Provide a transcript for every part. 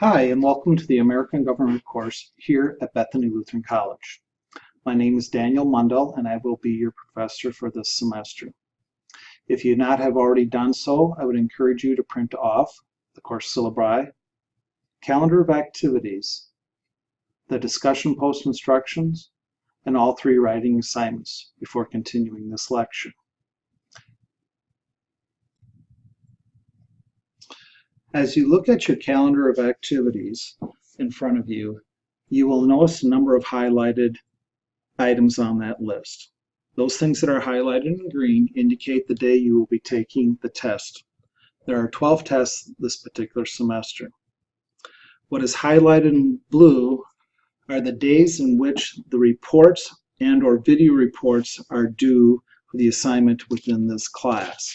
Hi, and welcome to the American Government course here at Bethany Lutheran College. My name is Daniel Mundell, and I will be your professor for this semester. If you not have already done so, I would encourage you to print off the course syllabi, calendar of activities, the discussion post instructions, and all three writing assignments before continuing this lecture. As you look at your calendar of activities in front of you, you will notice a number of highlighted items on that list. Those things that are highlighted in green indicate the day you will be taking the test. There are 12 tests this particular semester. What is highlighted in blue are the days in which the reports and/or video reports are due for the assignment within this class.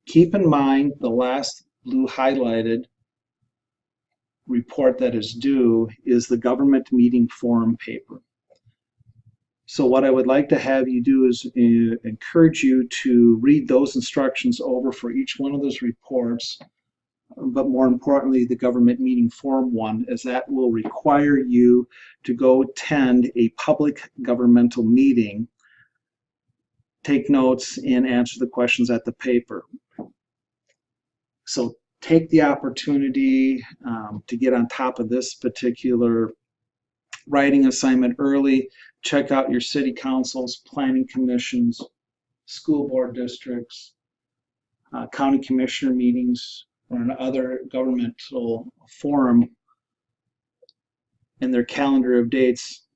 Keep in mind the last blue highlighted report that is due is the government meeting forum paper. So what I would like to have you do is encourage you to read those instructions over for each one of those reports, but more importantly, the government meeting forum one, as that will require you to go attend a public governmental meeting, take notes, and answer the questions at the paper. So take the opportunity to get on top of this particular writing assignment early. Check out your city councils, planning commissions, school board districts, county commissioner meetings, or another governmental forum and their calendar of dates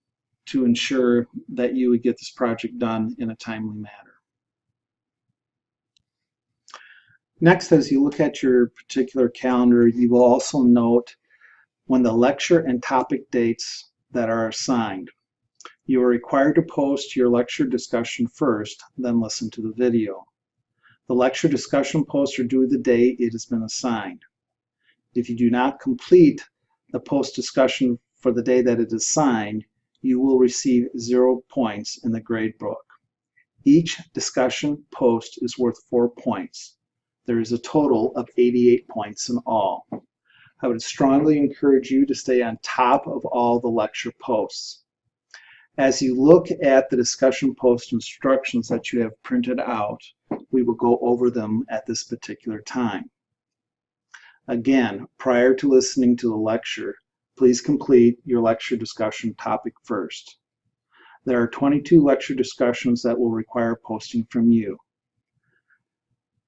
to ensure that you would get this project done in a timely manner. Next, as you look at your particular calendar, you will also note when the lecture and topic dates that are assigned. You are required to post your lecture discussion first, then listen to the video. The lecture discussion posts are due the day it has been assigned. If you do not complete the post discussion for the day that it is assigned, you will receive 0 points in the grade book. Each discussion post is worth 4 points. There is a total of 88 points in all. I would strongly encourage you to stay on top of all the lecture posts. As you look at the discussion post instructions that you have printed out, we will go over them at this particular time. Again, prior to listening to the lecture, please complete your lecture discussion topic first. There are 22 lecture discussions that will require posting from you.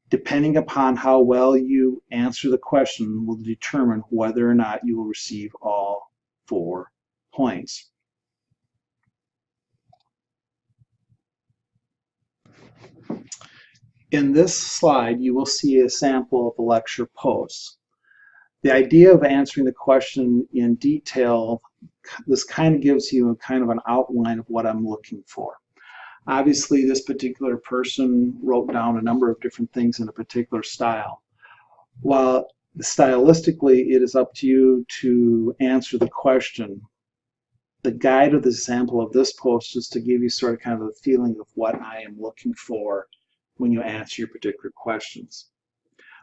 Depending upon how well you answer the question will determine whether or not you will receive all 4 points. In this slide, you will see a sample of the lecture posts. The idea of answering the question in detail, this kind of gives you a kind of an outline of what I'm looking for. Obviously, this particular person wrote down a number of different things in a particular style. While stylistically it is up to you to answer the question, the guide of the sample of this post is to give you sort of kind of a feeling of what I am looking for when you answer your particular questions.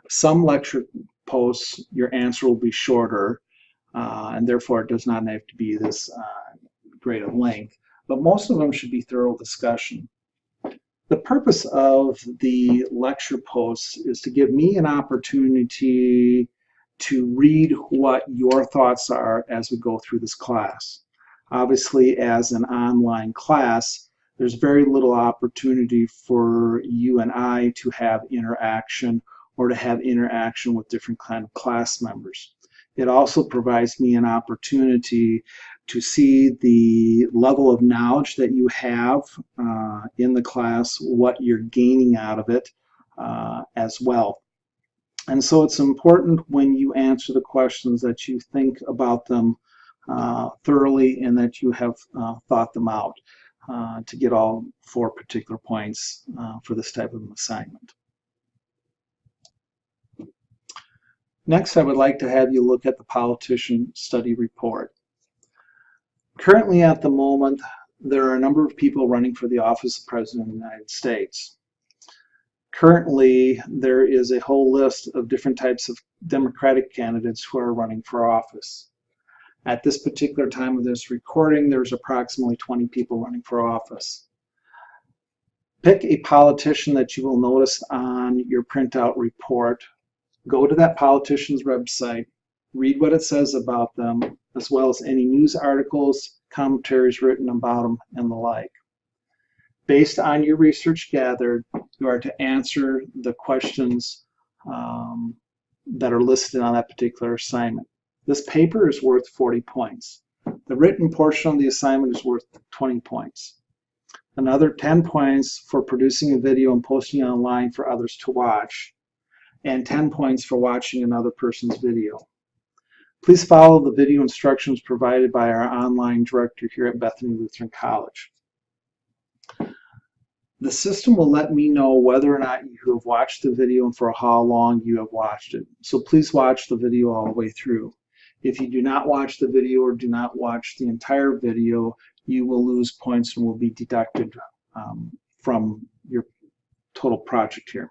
Some lecture posts, your answer will be shorter, and therefore it does not have to be this great of length, but most of them should be thorough discussion. The purpose of the lecture posts is to give me an opportunity to read what your thoughts are as we go through this class. Obviously, as an online class, there's very little opportunity for you and I to have interaction or to have interaction with different kind of class members. It also provides me an opportunity to see the level of knowledge that you have in the class, what you're gaining out of it as well. And so it's important when you answer the questions that you think about them thoroughly and that you have thought them out to get all 4 particular points for this type of assignment. Next, I would like to have you look at the politician study report. Currently, at the moment, there are a number of people running for the office of President of the United States. Currently, there is a whole list of different types of Democratic candidates who are running for office. At this particular time of this recording, there's approximately 20 people running for office. Pick a politician that you will notice on your printout report. Go to that politician's website, read what it says about them, as well as any news articles, commentaries written about them, and the like. Based on your research gathered, you are to answer the questions that are listed on that particular assignment. This paper is worth 40 points. The written portion of the assignment is worth 20 points. Another 10 points for producing a video and posting it online for others to watch, and 10 points for watching another person's video. Please follow the video instructions provided by our online director here at Bethany Lutheran College. The system will let me know whether or not you have watched the video and for how long you have watched it. So please watch the video all the way through. If you do not watch the video or do not watch the entire video, you will lose points and will be deducted from your total project here.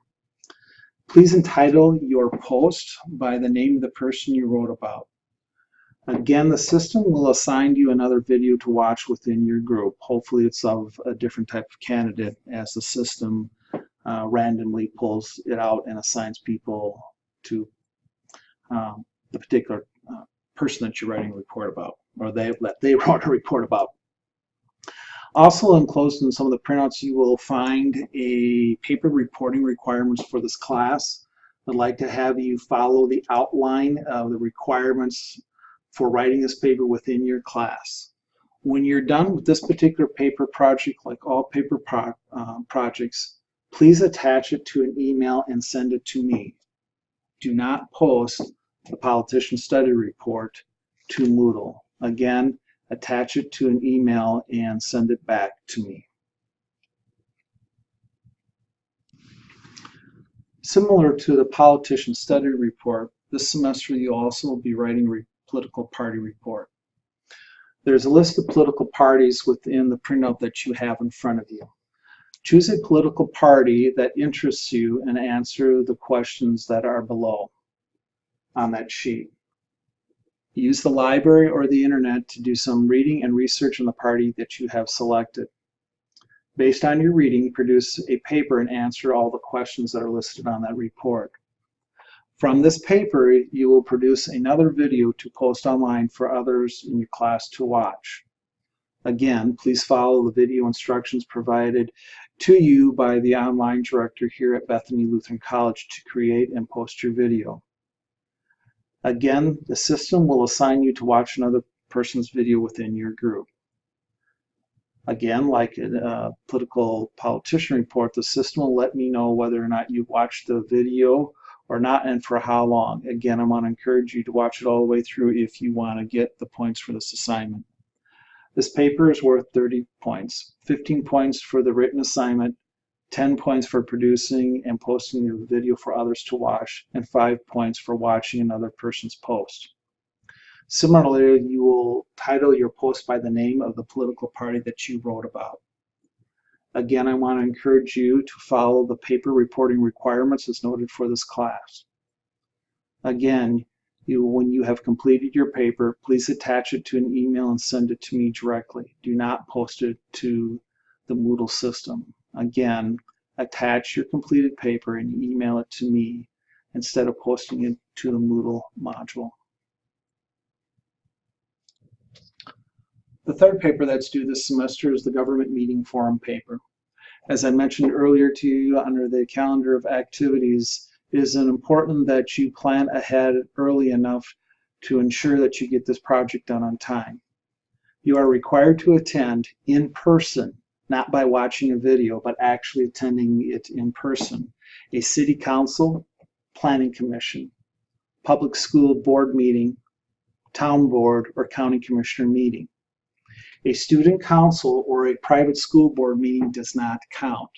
Please entitle your post by the name of the person you wrote about. Again, the system will assign you another video to watch within your group. Hopefully it's of a different type of candidate, as the system randomly pulls it out and assigns people to the particular person that you're writing a report about, or they wrote a report about. Also enclosed in some of the printouts, you will find a paper reporting requirements for this class. I'd like to have you follow the outline of the requirements for writing this paper within your class. When you're done with this particular paper project, like all paper projects, please attach it to an email and send it to me. Do not post the politician study report to Moodle. Again, attach it to an email and send it back to me. Similar to the politician study report, this semester you also will be writing a political party report. There's a list of political parties within the printout that you have in front of you. Choose a political party that interests you and answer the questions that are below on that sheet. Use the library or the internet to do some reading and research on the party that you have selected. Based on your reading, produce a paper and answer all the questions that are listed on that report. From this paper, you will produce another video to post online for others in your class to watch. Again, please follow the video instructions provided to you by the online director here at Bethany Lutheran College to create and post your video. Again, the system will assign you to watch another person's video within your group. Again, like a political politician report, the system will let me know whether or not you watched the video or not, and for how long. Again, I want to encourage you to watch it all the way through if you want to get the points for this assignment. This paper is worth 30 points, 15 points for the written assignment, 10 points for producing and posting the video for others to watch, and 5 points for watching another person's post. Similarly, you will title your post by the name of the political party that you wrote about. Again, I want to encourage you to follow the paper reporting requirements as noted for this class. Again, when you have completed your paper, please attach it to an email and send it to me directly. Do not post it to the Moodle system. Again, attach your completed paper and email it to me instead of posting it to the Moodle module. The third paper that's due this semester is the government meeting forum paper. As I mentioned earlier to you, under the calendar of activities, it is important that you plan ahead early enough to ensure that you get this project done on time. You are required to attend in person, not by watching a video, but actually attending it in person. A city council, planning commission, public school board meeting, town board, or county commissioner meeting. A student council or a private school board meeting does not count.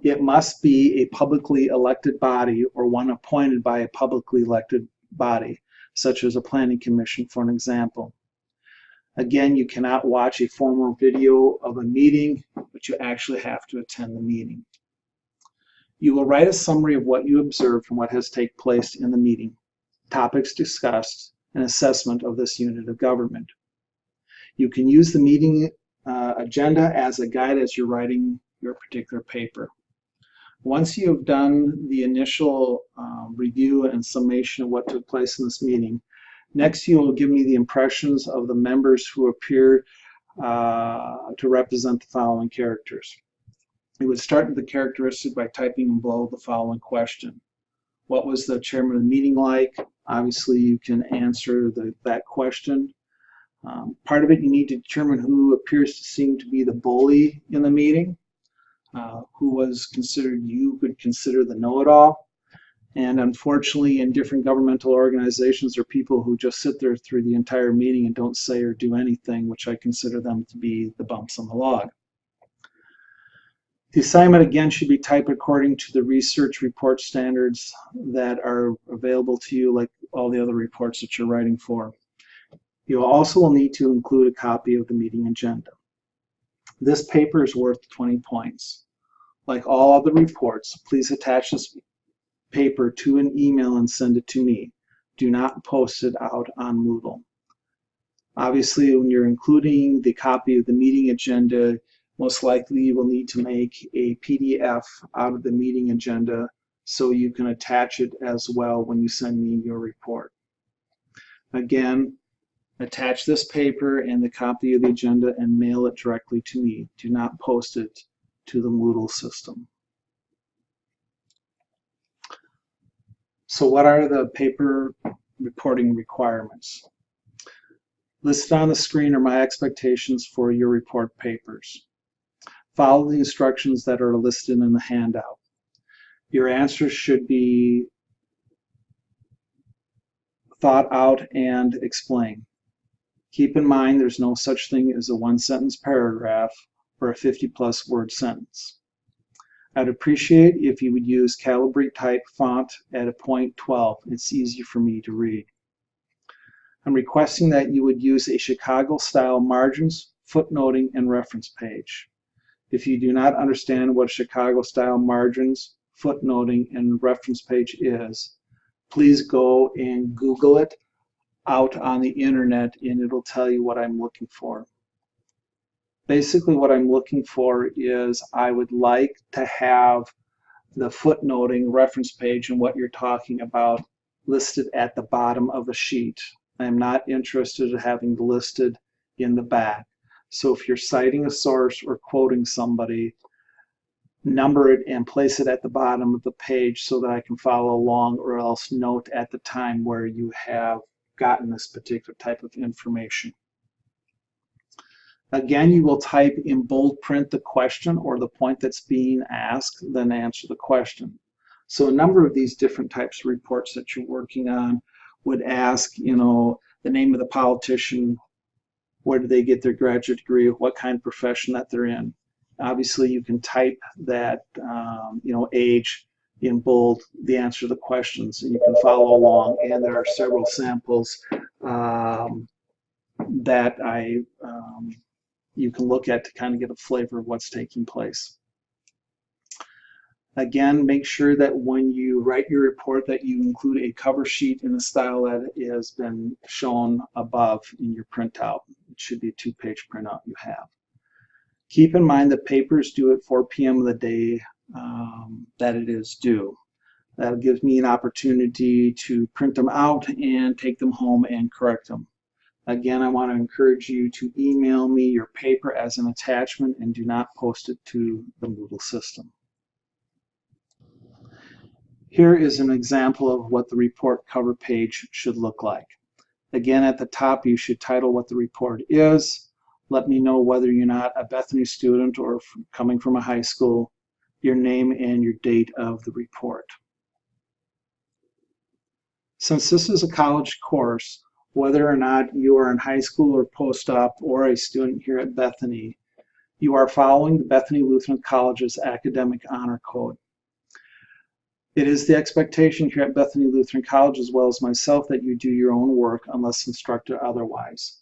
It must be a publicly elected body or one appointed by a publicly elected body, such as a planning commission, for an example. Again, you cannot watch a formal video of a meeting, but you actually have to attend the meeting. You will write a summary of what you observed and what has taken place in the meeting, topics discussed, and assessment of this unit of government. You can use the meeting agenda as a guide as you're writing your particular paper. Once you have done the initial review and summation of what took place in this meeting, next you will give me the impressions of the members who appear to represent the following characters. You would start with the characteristic by typing in below the following question. What was the chairman of the meeting like? Obviously, you can answer that question. Part of it, you need to determine who appears to seem to be the bully in the meeting, who was considered, you could consider the know-it-all. And unfortunately, in different governmental organizations, there are people who just sit there through the entire meeting and don't say or do anything, which I consider them to be the bumps on the log. The assignment, again, should be typed according to the research report standards that are available to you, like all the other reports that you're writing for. You also will need to include a copy of the meeting agenda. This paper is worth 20 points. Like all other reports, please attach this paper to an email and send it to me. Do not post it out on Moodle. Obviously, when you're including the copy of the meeting agenda, most likely you will need to make a PDF out of the meeting agenda so you can attach it as well when you send me your report. Again, attach this paper and the copy of the agenda and mail it directly to me. Do not post it to the Moodle system. So what are the paper reporting requirements? Listed on the screen are my expectations for your report papers. Follow the instructions that are listed in the handout. Your answers should be thought out and explained. Keep in mind there's no such thing as a one-sentence paragraph or a 50-plus word sentence. I'd appreciate if you would use Calibri type font at a point 12. It's easy for me to read. I'm requesting that you would use a Chicago-style margins, footnoting, and reference page. If you do not understand what Chicago-style margins, footnoting, and reference page is, please go and Google it out on the internet and it'll tell you what I'm looking for. Basically what I'm looking for is I would like to have the footnoting reference page and what you're talking about listed at the bottom of the sheet. I'm not interested in having it listed in the back. So if you're citing a source or quoting somebody, number it and place it at the bottom of the page so that I can follow along, or else note at the time where you have gotten this particular type of information. Again, you will type in bold print the question or the point that's being asked, then answer the question. So a number of these different types of reports that you're working on would ask, the name of the politician, where did they get their graduate degree, what kind of profession that they're in. Obviously, you can type that, age in bold, the answer to the questions, and you can follow along. And there are several samples that you can look at to kind of get a flavor of what's taking place. Again, make sure that when you write your report that you include a cover sheet in the style that has been shown above in your printout. It should be a 2-page printout you have. Keep in mind that papers due at 4 p.m. of the day that it is due. That gives me an opportunity to print them out and take them home and correct them. Again, I want to encourage you to email me your paper as an attachment and do not post it to the Moodle system. Here is an example of what the report cover page should look like. Again, at the top, you should title what the report is. Let me know whether you're not a Bethany student or coming from a high school, your name and your date of the report. Since this is a college course, whether or not you are in high school or post-op or a student here at Bethany, you are following the Bethany Lutheran College's academic honor code. It is the expectation here at Bethany Lutheran College, as well as myself, that you do your own work unless instructed otherwise.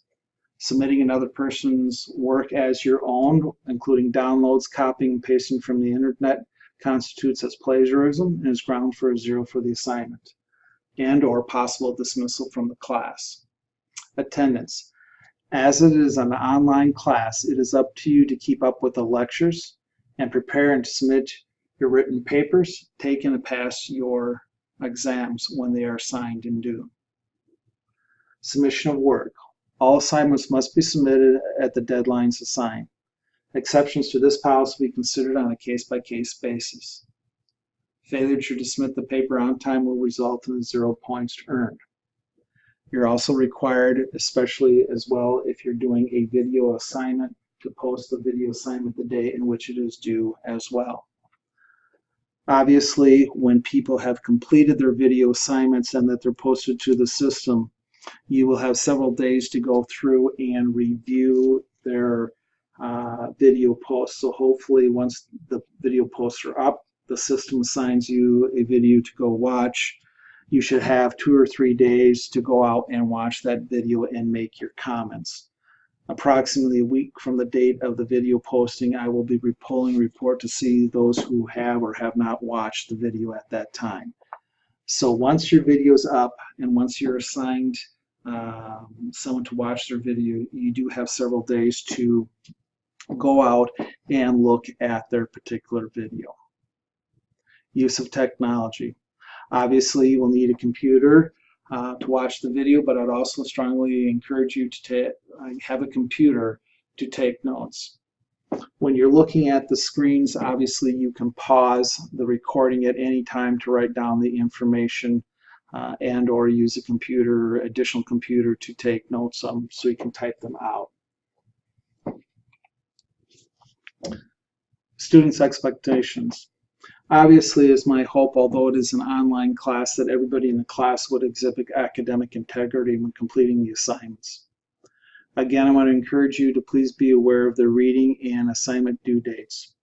Submitting another person's work as your own, including downloads, copying, and pasting from the internet, constitutes as plagiarism and is ground for a 0 for the assignment, and or possible dismissal from the class. Attendance. As it is an online class, it is up to you to keep up with the lectures and prepare and submit your written papers, taken and pass your exams when they are signed and due. Submission of work. All assignments must be submitted at the deadlines assigned. Exceptions to this policy will be considered on a case-by-case basis. Failure to submit the paper on time will result in 0 points earned. You're also required, especially as well if you're doing a video assignment, to post the video assignment the day in which it is due as well. Obviously, when people have completed their video assignments and that they're posted to the system, you will have several days to go through and review their video posts. So hopefully once the video posts are up, the system assigns you a video to go watch. You should have 2 or 3 days to go out and watch that video and make your comments. Approximately a week from the date of the video posting, I will be pulling a report to see those who have or have not watched the video at that time. So once your video is up and once you're assigned someone to watch their video, you do have several days to go out and look at their particular video. Use of technology. Obviously, you will need a computer to watch the video, but I'd also strongly encourage you to have a computer to take notes. When you're looking at the screens, obviously you can pause the recording at any time to write down the information and or use a computer, additional computer to take notes on so you can type them out. Students' expectations. Obviously, it's my hope, although it is an online class, that everybody in the class would exhibit academic integrity when completing the assignments. Again, I want to encourage you to please be aware of the reading and assignment due dates.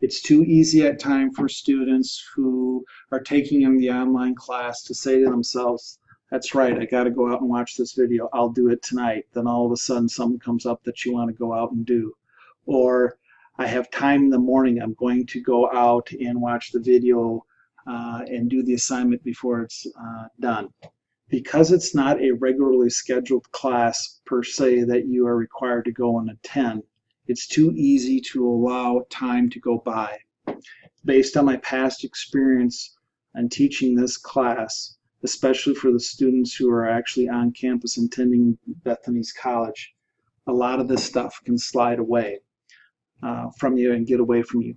It's too easy at times for students who are taking in the online class to say to themselves, that's right, I got to go out and watch this video. I'll do it tonight. Then all of a sudden something comes up that you want to go out and do. Or I have time in the morning, I'm going to go out and watch the video and do the assignment before it's done. Because it's not a regularly scheduled class per se that you are required to go and attend, it's too easy to allow time to go by. Based on my past experience in teaching this class, especially for the students who are actually on campus attending Bethany's College, a lot of this stuff can slide away from you and get away from you.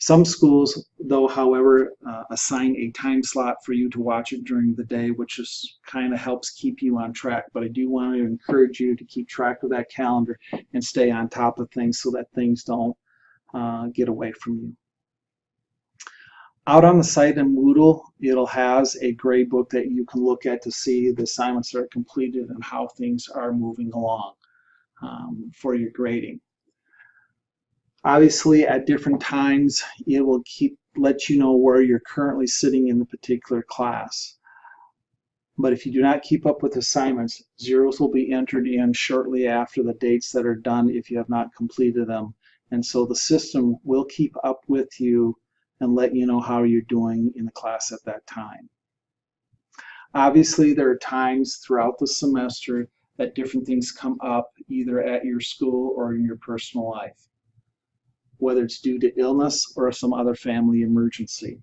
Some schools, though, however, assign a time slot for you to watch it during the day, which just kind of helps keep you on track. But I do want to encourage you to keep track of that calendar and stay on top of things so that things don't get away from you. Out on the site in Moodle, it'll has a grade book that you can look at to see the assignments that are completed and how things are moving along for your grading. Obviously, at different times, it will let you know where you're currently sitting in the particular class. But if you do not keep up with assignments, zeros will be entered in shortly after the dates that are done if you have not completed them. And so the system will keep up with you and let you know how you're doing in the class at that time. Obviously, there are times throughout the semester that different things come up either at your school or in your personal life, whether it's due to illness or some other family emergency.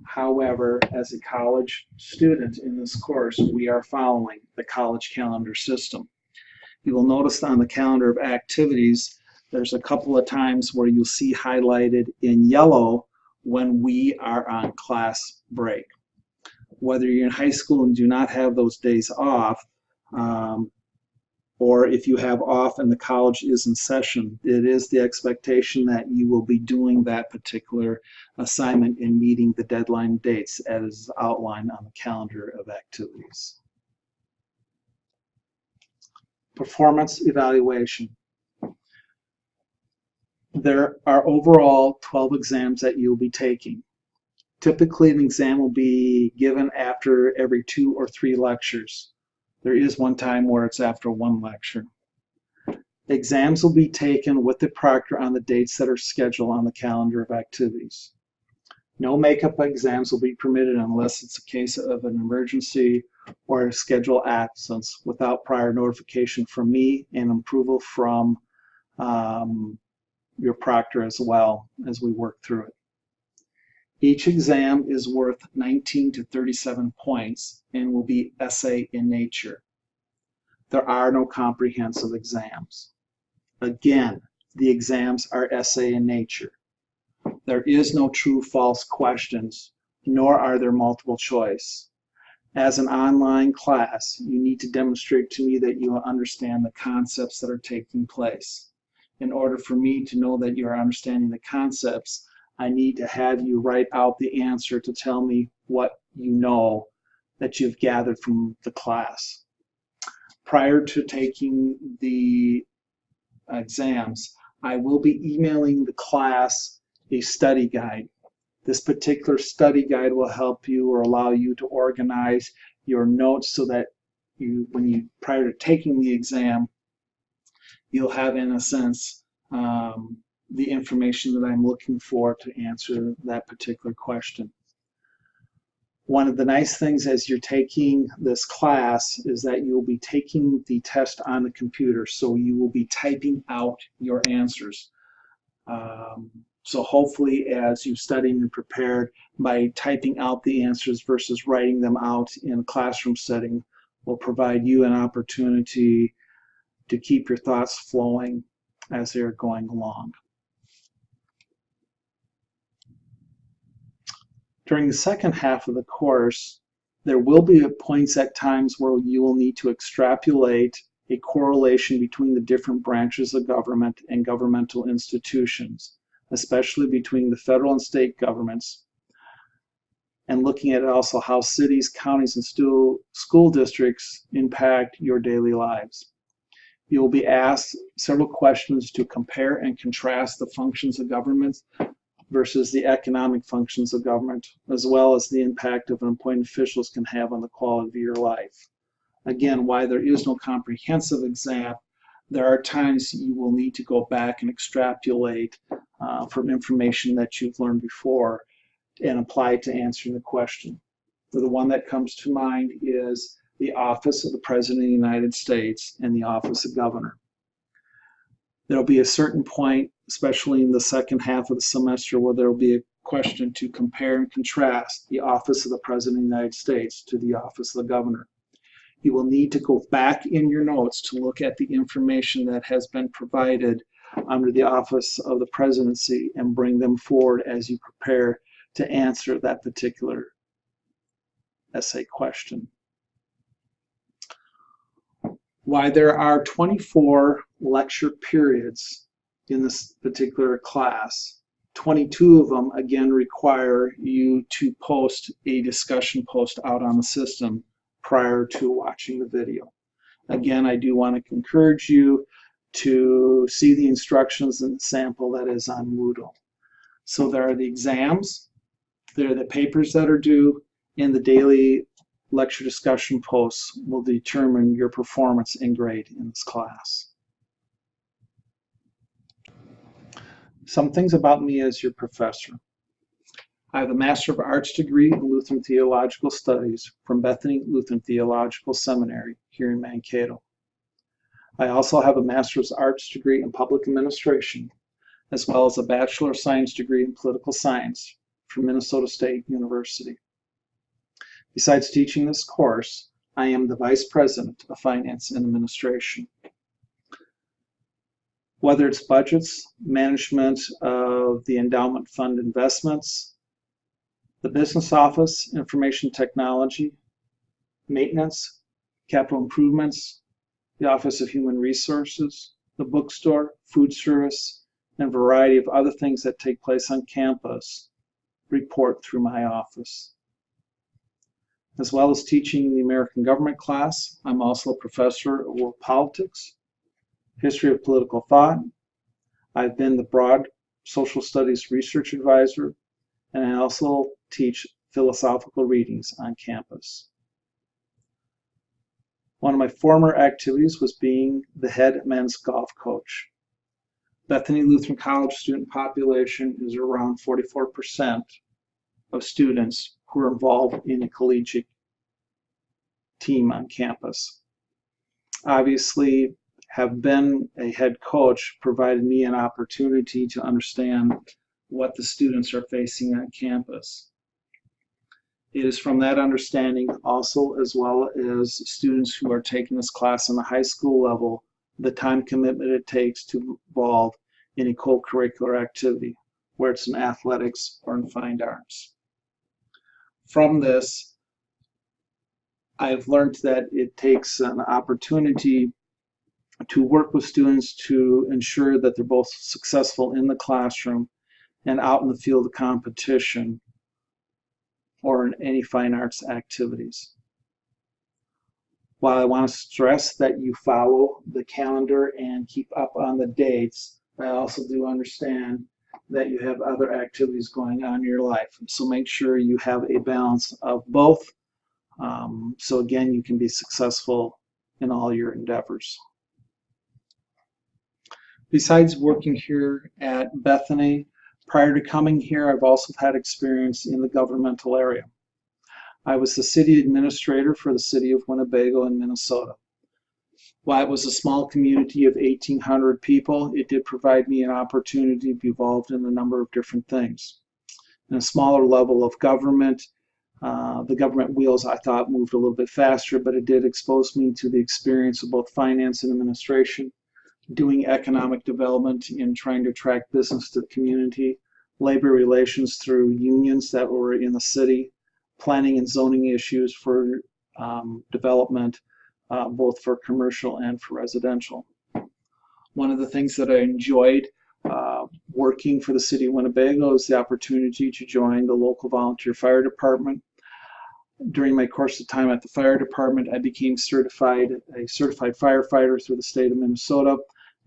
However, as a college student in this course, we are following the college calendar system. You will notice on the calendar of activities, there's a couple of times where you'll see highlighted in yellow when we are on class break. Whether you're in high school and do not have those days off, or if you have off and the college is in session, it is the expectation that you will be doing that particular assignment and meeting the deadline dates as outlined on the calendar of activities. Performance evaluation. There are overall 12 exams that you'll be taking. Typically, an exam will be given after every 2 or 3 lectures. There is one time where it's after 1 lecture. Exams will be taken with the proctor on the dates that are scheduled on the calendar of activities. No makeup exams will be permitted unless it's a case of an emergency or a scheduled absence without prior notification from me and approval from your proctor as well as we work through it. Each exam is worth 19 to 37 points and will be essay in nature. There are no comprehensive exams. Again, the exams are essay in nature. There is no true-false questions, nor are there multiple choice. As an online class, you need to demonstrate to me that you understand the concepts that are taking place. In order for me to know that you are understanding the concepts, I need to have you write out the answer to tell me what you know that you've gathered from the class. Prior to taking the exams, I will be emailing the class a study guide. This particular study guide will help you or allow you to organize your notes so that prior to taking the exam, you'll have, in a sense, the information that I'm looking for to answer that particular question. One of the nice things as you're taking this class is that you'll be taking the test on the computer, so you will be typing out your answers. So hopefully as you studied and prepared, by typing out the answers versus writing them out in a classroom setting will provide you an opportunity to keep your thoughts flowing as they're going along. During the second half of the course, there will be points at times where you will need to extrapolate a correlation between the different branches of government and governmental institutions, especially between the federal and state governments, and looking at also how cities, counties, and school districts impact your daily lives. You will be asked several questions to compare and contrast the functions of government versus the economic functions of government, as well as the impact of appointed officials can have on the quality of your life. Again, why there is no comprehensive exam, there are times you will need to go back and extrapolate from information that you've learned before and apply it to answering the question. The one that comes to mind is the office of the President of the United States and the office of Governor. There'll be a certain point, especially in the second half of the semester, where there'll be a question to compare and contrast the office of the President of the United States to the office of the Governor. You will need to go back in your notes to look at the information that has been provided under the office of the presidency and bring them forward as you prepare to answer that particular essay question. Why there are 24 lecture periods in this particular class, 22 of them again require you to post a discussion post out on the system prior to watching the video. Again, I do want to encourage you to see the instructions and the sample that is on Moodle. So there are the exams, there are the papers that are due, and the daily lecture discussion posts will determine your performance and grade in this class. Some things about me as your professor. I have a Master of Arts degree in Lutheran Theological Studies from Bethany Lutheran Theological Seminary here in Mankato. I also have a Master's of Arts degree in Public Administration, as well as a Bachelor of Science degree in Political Science from Minnesota State University. Besides teaching this course, I am the Vice President of Finance and Administration. Whether it's budgets, management of the endowment fund investments, the business office, information technology, maintenance, capital improvements, the Office of Human Resources, the bookstore, food service, and a variety of other things that take place on campus report through my office. As well as teaching the American government class, I'm also a professor of world politics, history of political thought. I've been the broad social studies research advisor, and I also teach philosophical readings on campus. One of my former activities was being the head men's golf coach. Bethany Lutheran College student population is around 44%, of students who are involved in a collegiate team on campus. Obviously, have been a head coach provided me an opportunity to understand what the students are facing on campus. It is from that understanding also, as well as students who are taking this class on the high school level, the time commitment it takes to involve in a co-curricular activity, where it's in athletics or in fine arts. From this, I've learned that it takes an opportunity to work with students to ensure that they're both successful in the classroom and out in the field of competition or in any fine arts activities. While I want to stress that you follow the calendar and keep up on the dates, I also do understand that you have other activities going on in your life. So make sure you have a balance of both, so again, you can be successful in all your endeavors. Besides working here at Bethany, prior to coming here, I've also had experience in the governmental area. I was the city administrator for the city of Winnebago in Minnesota. While it was a small community of 1,800 people, it did provide me an opportunity to be involved in a number of different things. In a smaller level of government, the government wheels I thought moved a little bit faster, but it did expose me to the experience of both finance and administration, doing economic development in trying to attract business to the community, labor relations through unions that were in the city, planning and zoning issues for development, both for commercial and for residential. One of the things that I enjoyed working for the city of Winnebago is the opportunity to join the local volunteer fire department. During my course of time at the fire department, I became a certified firefighter through the state of Minnesota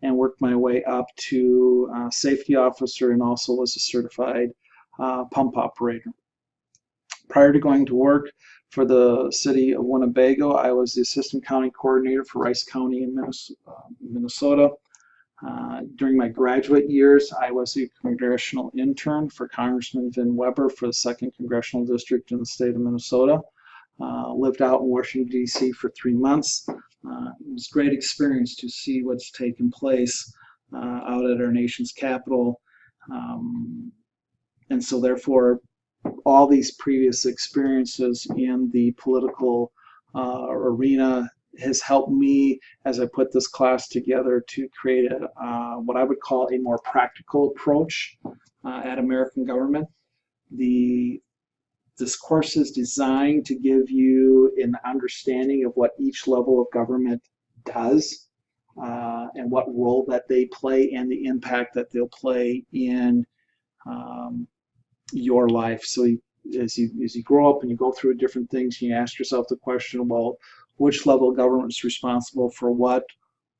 and worked my way up to safety officer and also was a certified pump operator. Prior to going to work for the city of Winnebago, I was the assistant county coordinator for Rice County in Minnesota. During my graduate years, I was a congressional intern for Congressman Vin Weber for the 2nd Congressional District in the state of Minnesota. Lived out in Washington, D.C. for 3 months. It was a great experience to see what's taken place out at our nation's capital. And so therefore, all these previous experiences in the political arena has helped me as I put this class together to create what I would call a more practical approach at American government. This course is designed to give you an understanding of what each level of government does and what role that they play and the impact that they'll play in your life. So as you grow up and you go through different things, you ask yourself the question, well, which level of government is responsible for what?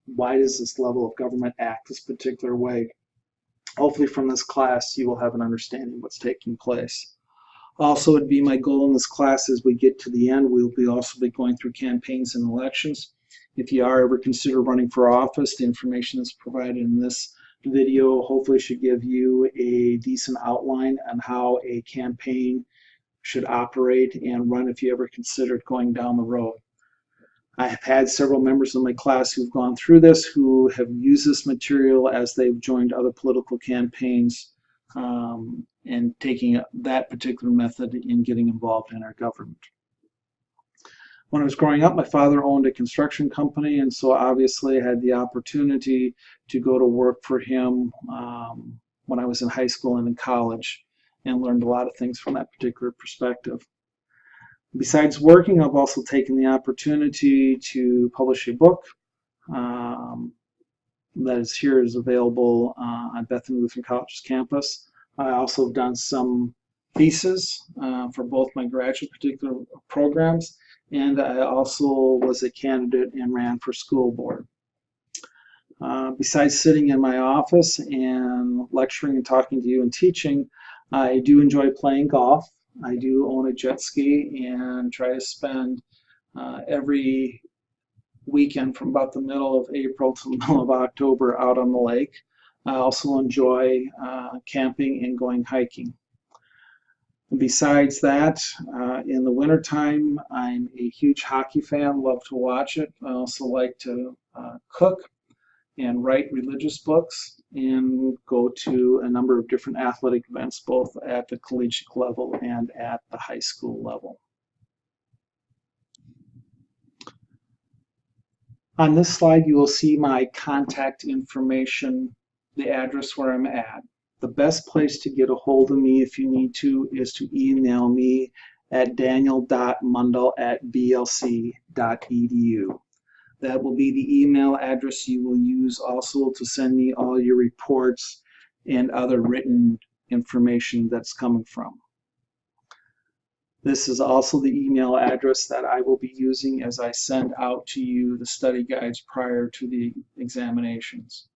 Why does this level of government act this particular way? Hopefully from this class you will have an understanding of what's taking place. Also, it'd be my goal in this class as we get to the end, we'll also be going through campaigns and elections. If you are ever consider running for office, the information that's provided in this video hopefully should give you a decent outline on how a campaign should operate and run if you ever considered going down the road. I have had several members of my class who've gone through this who have used this material as they've joined other political campaigns and taking that particular method in getting involved in our government. When I was growing up, my father owned a construction company, and so obviously I had the opportunity to go to work for him when I was in high school and in college and learned a lot of things from that particular perspective. Besides working, I've also taken the opportunity to publish a book that is available on Bethany Lutheran College's campus. I also have done some theses for both my graduate particular programs, and I also was a candidate and ran for school board. Besides sitting in my office and lecturing and talking to you and teaching, I do enjoy playing golf. I do own a jet ski and try to spend every weekend from about the middle of April to the middle of October out on the lake. I also enjoy camping and going hiking. Besides that, in the wintertime, I'm a huge hockey fan, love to watch it. I also like to cook and write religious books and go to a number of different athletic events, both at the collegiate level and at the high school level. On this slide, you will see my contact information, the address where I'm at. The best place to get a hold of me if you need to is to email me at daniel.mundell@blc.edu. That will be the email address you will use also to send me all your reports and other written information that's coming from. This is also the email address that I will be using as I send out to you the study guides prior to the examinations.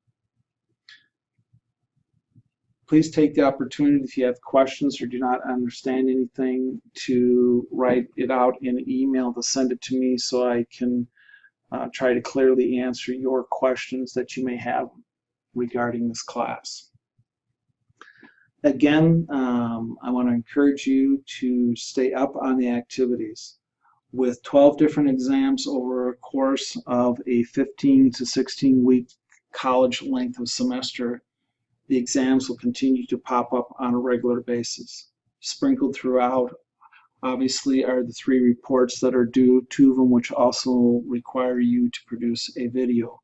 Please take the opportunity, if you have questions or do not understand anything, to write it out in an email to send it to me so I can try to clearly answer your questions that you may have regarding this class. Again, I want to encourage you to stay up on the activities. With 12 different exams over a course of a 15 to 16 week college length of semester, the exams will continue to pop up on a regular basis. Sprinkled throughout, obviously, are the 3 reports that are due, 2 of them which also require you to produce a video.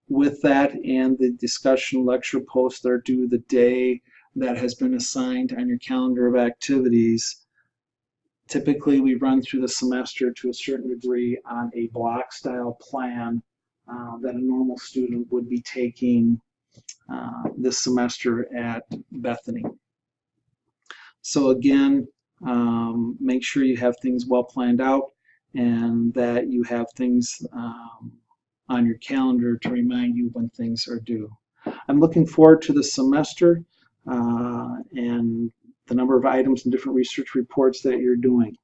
With that and the discussion lecture posts that are due the day that has been assigned on your calendar of activities, typically we run through the semester to a certain degree on a block style plan that a normal student would be taking this semester at Bethany. So again, make sure you have things well planned out and that you have things on your calendar to remind you when things are due. I'm looking forward to the semester and the number of items and different research reports that you're doing.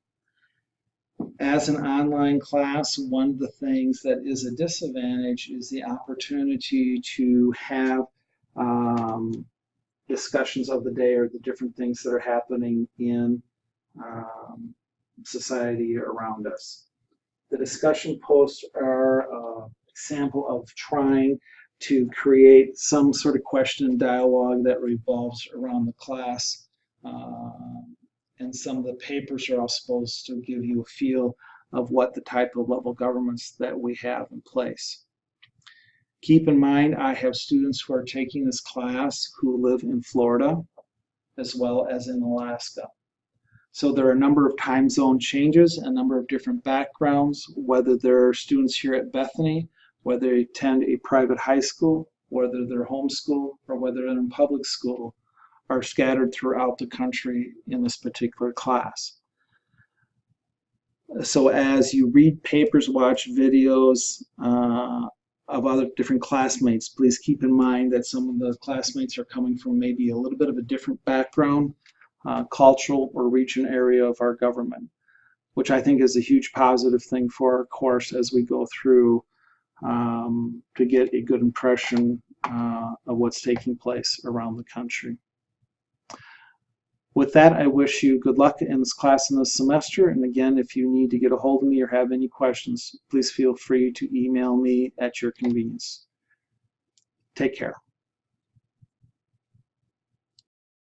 As an online class, one of the things that is a disadvantage is the opportunity to have discussions of the day or the different things that are happening in society around us. The discussion posts are an example of trying to create some sort of question and dialogue that revolves around the class. And some of the papers are all supposed to give you a feel of what the type of level governments that we have in place. Keep in mind, I have students who are taking this class who live in Florida as well as in Alaska. So there are a number of time zone changes, a number of different backgrounds, whether they're students here at Bethany, whether they attend a private high school, whether they're homeschooled, or whether they're in public school, are scattered throughout the country in this particular class. So as you read papers, watch videos of other different classmates, please keep in mind that some of the classmates are coming from maybe a little bit of a different background, cultural or region area of our government, which I think is a huge positive thing for our course as we go through to get a good impression of what's taking place around the country. With that, I wish you good luck in this class in this semester. And again, if you need to get a hold of me or have any questions, please feel free to email me at your convenience. Take care.